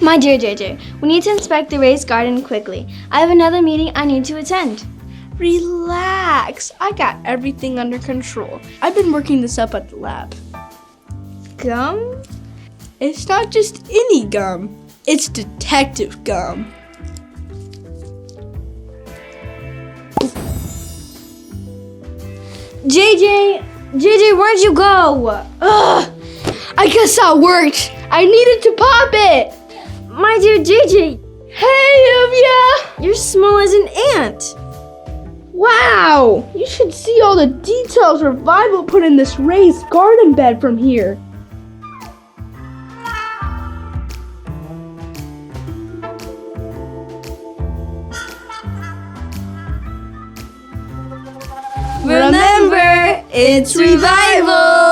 My dear JJ, we need to inspect the raised garden quickly. I have another meeting I need to attend. Relax. I got everything under control. I've been working this up at the lab. Gum? It's not just any gum. It's detective gum. JJ, where'd you go? Ugh! I guess that worked. I needed to pop it. My dear JJ, Hey, Lluvia! you're small as an ant. Wow! You should see all the details Revival put in this raised garden bed from here. Remember, it's Revival!